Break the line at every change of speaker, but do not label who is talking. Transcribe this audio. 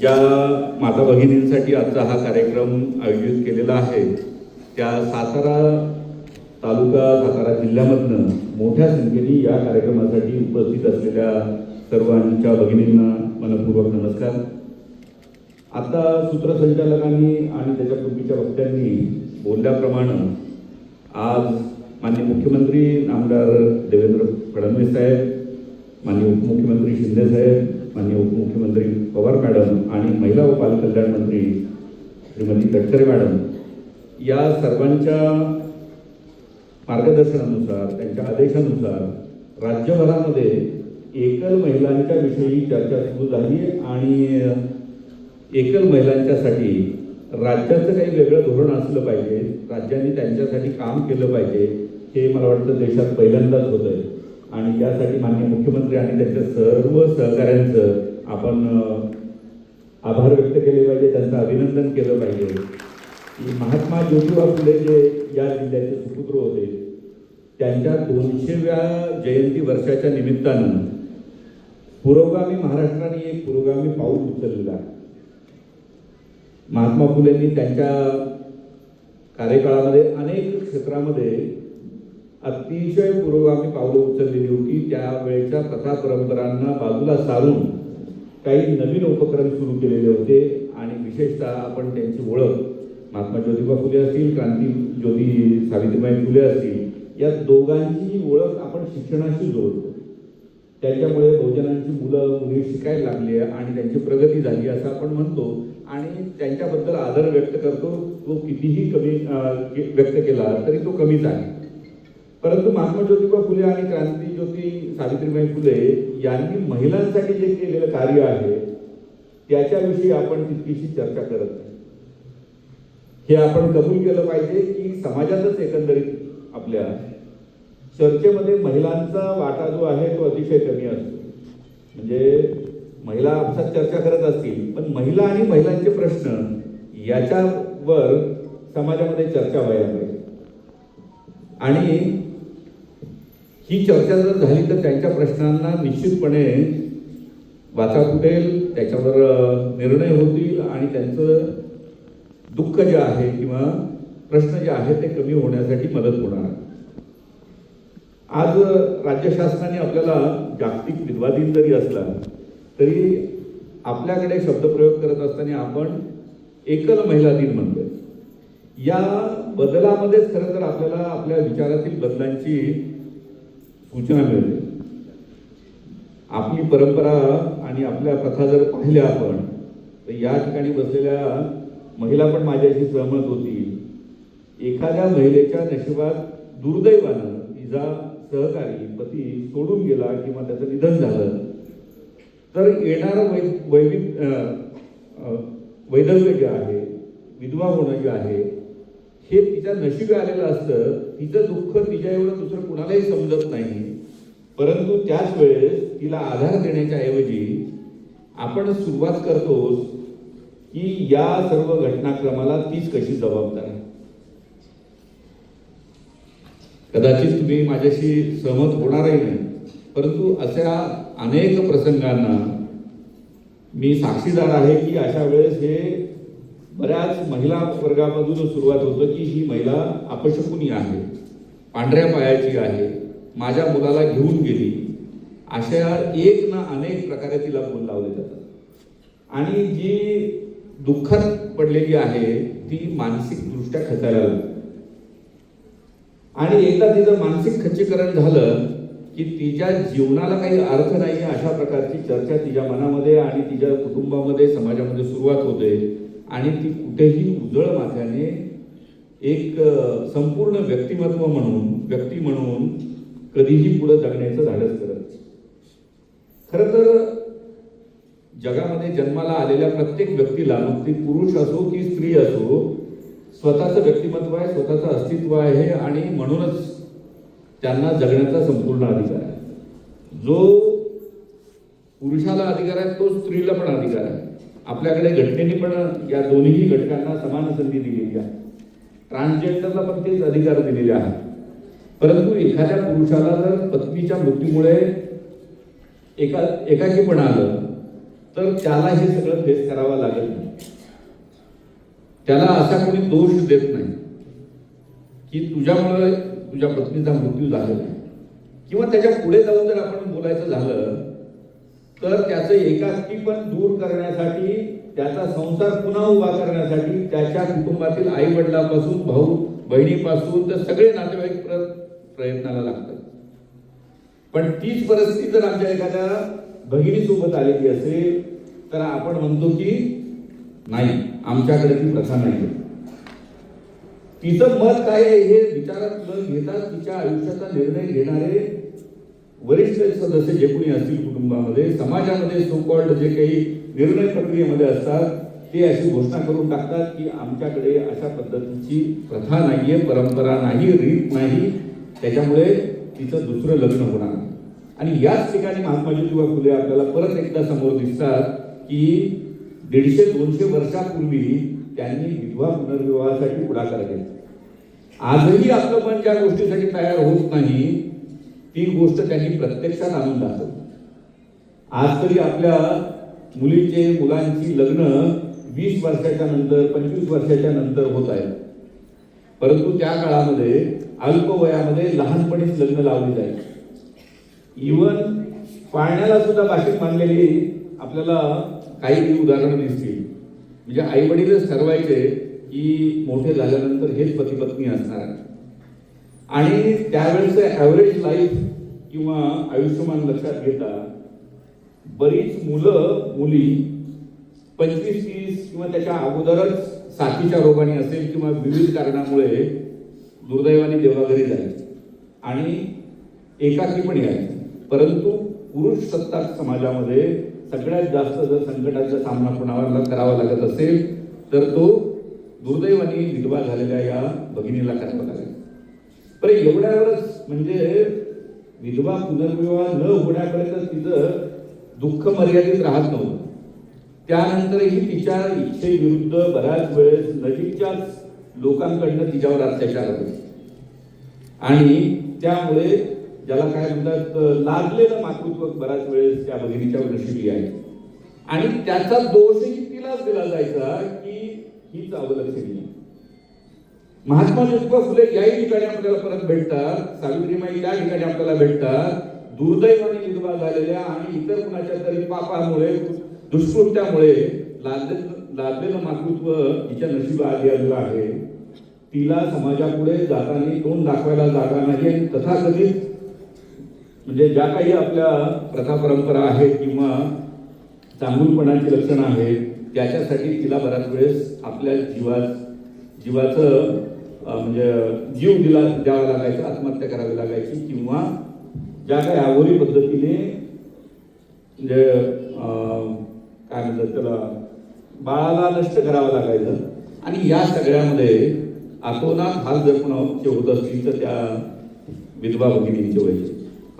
ज्या माता भगिनींसाठी आजचा हा कार्यक्रम आयोजित केलेला आहे त्या सातारा तालुका सातारा जिल्ह्यामधनं मोठ्या संख्येने या कार्यक्रमासाठी उपस्थित असलेल्या सर्वांच्या भगिनींना मनपूर्वक नमस्कार. आता सूत्रसंचालकांनी आणि त्याच्या पूर्वीच्या वक्त्यांनी बोलल्याप्रमाणे आज माननीय मुख्यमंत्री आमदार देवेंद्र फडणवीस साहेब, माननीय उपमुख्यमंत्री शिंदे साहेब, माननीय उपमुख्यमंत्री पवार मॅडम आणि महिला व बालकल्याण मंत्री श्रीमती तटकरे मॅडम या सर्वांच्या मार्गदर्शनानुसार, त्यांच्या आदेशानुसार राज्यभरामध्ये एकल महिलांच्या विषयी चर्चा सुरू झाली आणि एकल महिलांच्यासाठी राज्याचं काही वेगळं धोरण असलं पाहिजे, राज्यांनी त्यांच्यासाठी काम केलं पाहिजे, हे मला वाटतं देशात पहिल्यांदाच होतं आहे. आणि यासाठी माननीय मुख्यमंत्री आणि त्यांच्या सर्व सहकाऱ्यांचं आपण आभार व्यक्त केले पाहिजे, त्यांचं अभिनंदन केलं पाहिजे. की महात्मा ज्योतिबा फुले जे या जिल्ह्याचे सुपुत्र होते, त्यांच्या 200व्या जयंती वर्षाच्या निमित्तानं पुरोगामी महाराष्ट्राने एक पुरोगामी पाऊल उचललेलं आहे. महात्मा फुलेंनी त्यांच्या कार्यकाळामध्ये अनेक क्षेत्रामध्ये अतिशय पुरोगामी पावलं उचललेली होती. त्यावेळेच्या प्रथा परंपरांना बाजूला सारून काही नवीन उपक्रम सुरू केलेले होते आणि विशेषतः आपण त्यांची ओळख महात्मा ज्योतिबा फुले असतील, क्रांतिज्योती सावित्रीबाई फुले असतील, या दोघांची ओळख आपण शिक्षणाशी जोडतो. त्याच्यामुळे बहुजनांची मुलं मुली शिकायला लागली आणि त्यांची प्रगती झाली असं आपण म्हणतो आणि त्यांच्याबद्दल आदर व्यक्त करतो. तो कितीही कमी व्यक्त केला तरी तो कमीच आहे. परंतु महात्मा ज्योतिबा फुले आणि क्रांतिज्योती सावित्रीबाई फुले यांनी महिलांसाठी जे केलेलं कार्य आहे त्याच्याविषयी आपण तितकीशी चर्चा करत नाही. हे आपण कबूल केलं पाहिजे की समाजातच एकंदरीत आपल्या चर्चेमध्ये महिलांचा वाटा जो आहे तो अतिशय कमी असतो. म्हणजे महिला आपसात चर्चा करत असतील पण महिला आणि महिलांचे प्रश्न याच्यावर समाजामध्ये चर्चा व्हायला पाहिजे. आणि ही चर्चा जर झाली तर त्यांच्या प्रश्नांना निश्चितपणे वाचा फुटेल, त्याच्यावर निर्णय होतील आणि त्यांचं दुःख जे आहे किंवा प्रश्न जे आहे ते कमी होण्यासाठी मदत होणार. आज राज्य शासनाने आपल्याला जागतिक विधवा दिन जरी असला तरी आपल्याकडे शब्दप्रयोग करत असताना आपण एकल महिला दिन म्हणतोय. या बदलामध्येच खरं तर आपल्याला आपल्या विचारातील बदलांची सूचना मिळते. आपली परंपरा आणि आपल्या प्रथा जर पाहिल्या आपण तर या ठिकाणी बसलेल्या महिला पण माझ्याशी सहमत होतील. एखाद्या महिलेच्या नशिबात दुर्दैवानं तिचा सहकारी पती सोडून गेला किंवा त्याचं निधन झालं तर येणारं वैधव्य जे आहे, विधवा होणं जे आहे, हे तिच्या नशिबी आलेलं असतं. तिचं दुःख तिच्या एवढं दुसरं कुणालाही समजत नाही. परंतु त्याच वेळेस तिला आधार देण्याच्या ऐवजी आपण सुरुवात करतो की या सर्व घटनाक्रमाला तीच कशी जबाबदार आहे. कदाचित तुम्ही माझ्याशी सहमत होणारही नाही, परंतु अशा अनेक प्रसंगांना मी साक्षीदार आहे की अशा वेळेस हे बऱ्याच महिला वर्गामधून सुरुवात होतं की ही महिला अपशकुनी आहे, पांढऱ्या पायाची आहे, माझ्या मुलाला घेऊन गेली, अशा एक ना अनेक प्रकारे तिला बोल लावले जातात. आणि जी दुःखात पडलेली आहे ती मानसिकदृष्ट्या खचायला लागते. आणि एकदा तिचं मानसिक खच्चीकरण झालं की तिच्या जीवनाला काही अर्थ नाही अशा प्रकारची चर्चा तिच्या मनामध्ये आणि तिच्या कुटुंबामध्ये, समाजामध्ये सुरुवात होते आणि ती कुठेही उजळ माथ्याने एक संपूर्ण व्यक्तिमत्व म्हणून, व्यक्ती म्हणून कधीही पुढे जगण्याचं धाडस करत. खरं तर जगामध्ये जन्माला आलेल्या प्रत्येक व्यक्तीला, मग ती पुरुष असो की स्त्री असो, स्वतःचं व्यक्तिमत्व आहे, स्वतःचं अस्तित्व आहे आणि म्हणूनच त्यांना जगण्याचा संपूर्ण अधिकार आहे. जो पुरुषाला अधिकार आहे तो स्त्रीला पण अधिकार आहे. आपल्याकडे घटनेने पण या दोन्ही घटकांना समान संधी दिलेली आहे. ट्रान्सजेंडरला पण तेच अधिकार दिलेले आहेत. परंतु एखाद्या पुरुषाला जर पत्नीच्या मृत्यूमुळे एकाकीपणा आलं तर त्याला हे सगळं फेस करावं लागत नाही. त्याला असा कोणी दोष देत नाही की तुझ्यामुळे तुझ्या पत्नीचा मृत्यू झालेला आहे, किंवा त्याच्या पुढे जाऊन जर आपण बोलायचं झालं तर त्याचं एकाकी पण दूर करण्यासाठी, त्याचा संसार पुन्हा उभा करण्यासाठी त्याच्या कुटुंबातील आई वडिलांपासून, भाऊ बहिणीपासून तर सगळे नातेवाईक प्रयत्नाला लागतात. पण तीच परिस्थिती जर आमच्या एखाद्या भगिनीसोबत आलेली असेल तर आपण म्हणतो की नाही, आमच्याकडे ती प्रथा नाही. तिचं मत काय आहे हे विचारात न घेता तिच्या आयुष्याचा निर्णय घेणारे वरिष्ठ सदस्य जे कोणी असतील कुटुंबामध्ये, समाजामध्ये सो कॉल्ड जे काही निर्णय प्रक्रियेमध्ये असतात, ते अशी घोषणा करून टाकतात की आमच्याकडे अशा पद्धतीची प्रथा नाहीये, परंपरा नाही, रीत नाही, त्याच्यामुळे तिचं दुसरं लग्न होणार नाही. आणि याच ठिकाणी महात्मा ज्योतिबा फुले आपल्याला परत एकदा समोर दिसतात की 150-200 वर्षापूर्वी त्यांनी विधवा पुनर्विवाहासाठी पुढाकार घेतला. आजही आपलं मन ज्या गोष्टीसाठी तयार होत नाही ती गोष्ट त्यांनी प्रत्यक्षात आणून दाखवली. आज तरी आपल्या मुलीचे, मुलांची लग्न 20 वर्षाच्या नंतर, 25 वर्षाच्या नंतर होत आहे. परंतु त्या काळामध्ये अल्प वयामध्ये लहानपणीच लग्न लावली जायची. इवन पाळण्याला सुद्धा भाषिक मानलेली आपल्याला काही उदाहरणं दिसतील. म्हणजे आई वडीलच ठरवायचे की मोठे झाल्यानंतर हेच पती पत्नी असणार आहे. आणि त्यावेळेचं ॲव्हरेज लाईफ किंवा आयुष्यमान लक्षात घेता बरीच मुलं मुली 25-30 किंवा त्याच्या अगोदरच साथीच्या रोगाने असेल किंवा विविध कारणामुळे दुर्दैवाने देवाघरी जायचे आणि एकाकी पण यायचे. परंतु पुरुष सत्ताक समाजामध्ये सगळ्यात जास्त जर संकटाचा सामना कोणाला करावा लागत असेल तर तो दुर्दैवाने विधवा झालेल्या या भगिनीला करावा लागेल. पण एवढ्यावरच म्हणजे विधवा पुनर्विवाह न होण्यापर्यंत तिचं दुःख मर्यादित राहत नव्हतं. त्यानंतरही तिच्या इच्छेविरुद्ध बऱ्याच वेळेस नजीकच्याच लोकांकडनं तिच्यावर अत्याचार होते आणि त्यामुळे ज्याला काय म्हणतात लादलेलं मातृत्व बऱ्याच वेळेस त्या भगिनीच्या नशिबी आहे. आणि त्याचा दोषही तिलाच दिला जायचा की हीच अवलक्षणी. महात्मा ज्योतिबा फुले याही ठिकाणी आपल्याला परत भेटतात, सावित्रीबाई त्या ठिकाणी आपल्याला भेटतात. दुर्दैवाने विधवा झालेल्या आणि इतर कुणाच्या तरी पापामुळे, दुष्कृत्यामुळे लादलेलं मातृत्व तिच्या नशिबा आधी आलेलं आहे. तिला समाजापुढे जाताना तोंड दाखवायला जागा नाही. आणि तथाकथित म्हणजे ज्या काही आपल्या प्रथा परंपरा आहेत किंवा चांगुलपणाची लक्षणं आहेत त्याच्यासाठी तिला बऱ्याच वेळेस आपल्या जीवाचं म्हणजे जीव द्यावा लागायचा, आत्महत्या करावी लागायची किंवा ज्या काही अघोरी पद्धतीने म्हणजे काय म्हणतात त्याला बाळाला नष्ट करावं लागायचं. आणि या सगळ्यामध्ये आतोनात हाल जर कोणाचे होत असतील तर त्या विधवा भगिनींचे व्हायचे.